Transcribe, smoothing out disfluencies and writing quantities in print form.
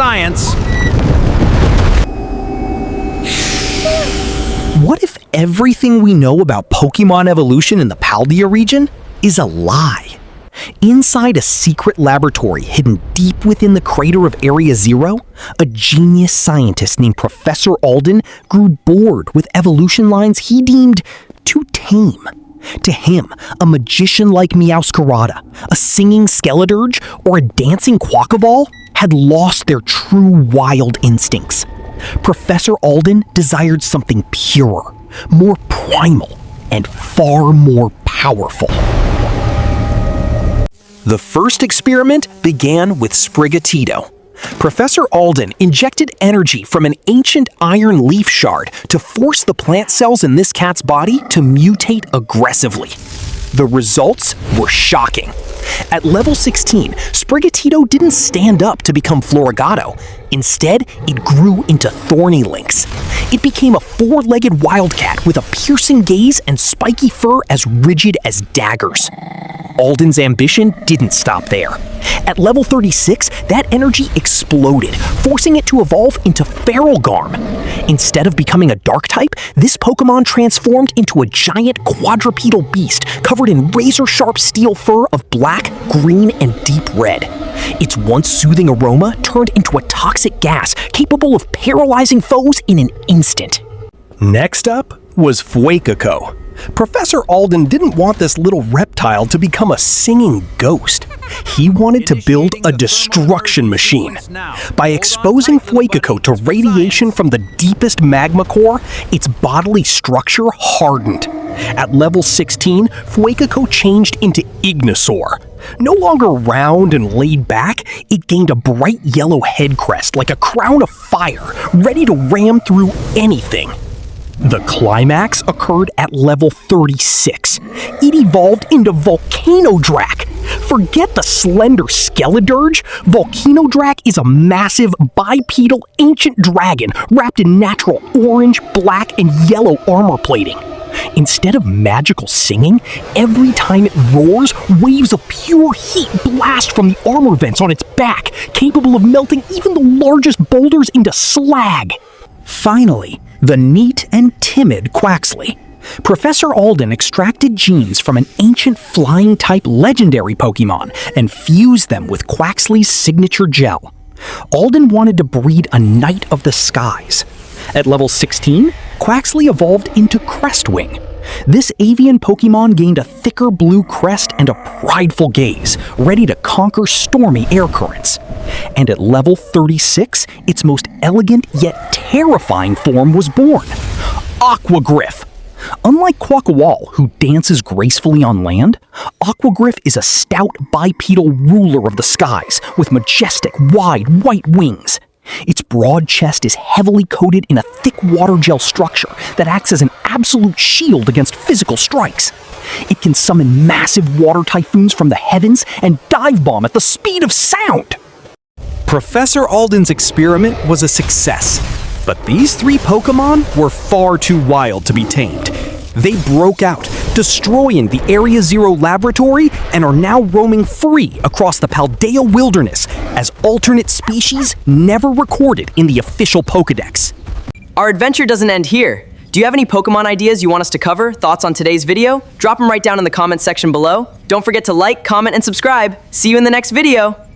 science. What if everything we know about Pokémon evolution in the Paldean region is a lie? Inside a secret laboratory hidden deep within the crater of Area Zero, a genius scientist named Professor Alden grew bored with evolution lines he deemed too tame. To him, a magician like Meowscarada, a singing Skeledirge, or a dancing Quaxly had lost their true wild instincts. Professor Alden desired something purer, more primal, and far more powerful. The first experiment began with Sprigatito. Professor Alden injected energy from an ancient iron leaf shard to force the plant cells in this cat's body to mutate aggressively. The results were shocking. At level 16, Sprigatito didn't stand up to become Florigato. Instead, it grew into Thorny Lynx. It became a four-legged wildcat with a piercing gaze and spiky fur as rigid as daggers. Alden's ambition didn't stop there. At level 36, that energy exploded, forcing it to evolve into Feralgarm. Instead of becoming a dark type, this Pokémon transformed into a giant quadrupedal beast covered in razor-sharp steel fur of black, green, and deep red. Its once soothing aroma turned into a toxic gas capable of paralyzing foes in an instant. Next up was Fuecoco. Professor Alden didn't want this little reptile to become a singing ghost. He wanted to build a destruction machine. By exposing Fuecoco to radiation from the deepest magma core, its bodily structure hardened. At level 16, Fuecoco changed into Ignisaur. No longer round and laid back, it gained a bright yellow head crest like a crown of fire, ready to ram through anything. The climax occurred at level 36. It evolved into Volcanodrak. Forget the slender Skeledirge. Volcanodrak is a massive, bipedal ancient dragon wrapped in natural orange, black, and yellow armor plating. Instead of magical singing, every time it roars, waves of pure heat blast from the armor vents on its back, capable of melting even the largest boulders into slag. Finally, the neat and timid Quaxly. Professor Alden extracted genes from an ancient flying-type legendary Pokémon and fused them with Quaxly's signature gel. Alden wanted to breed a Knight of the Skies. At level 16, Quaxly evolved into Crestwing. This avian Pokémon gained a thicker blue crest and a prideful gaze, ready to conquer stormy air currents. And at level 36, its most elegant yet terrifying form was born, Aquagriff. Unlike Quaquawal, who dances gracefully on land, Aquagriff is a stout bipedal ruler of the skies with majestic, wide, white wings. Its broad chest is heavily coated in a thick water gel structure that acts as an absolute shield against physical strikes. It can summon massive water typhoons from the heavens and dive bomb at the speed of sound. Professor Alden's experiment was a success, but these three Pokémon were far too wild to be tamed. They broke out, destroying the Area Zero laboratory, and are now roaming free across the Paldean wilderness as alternate species never recorded in the official Pokédex. Our adventure doesn't end here. Do you have any Pokémon ideas you want us to cover? Thoughts on today's video? Drop them right down in the comments section below. Don't forget to like, comment, and subscribe. See you in the next video.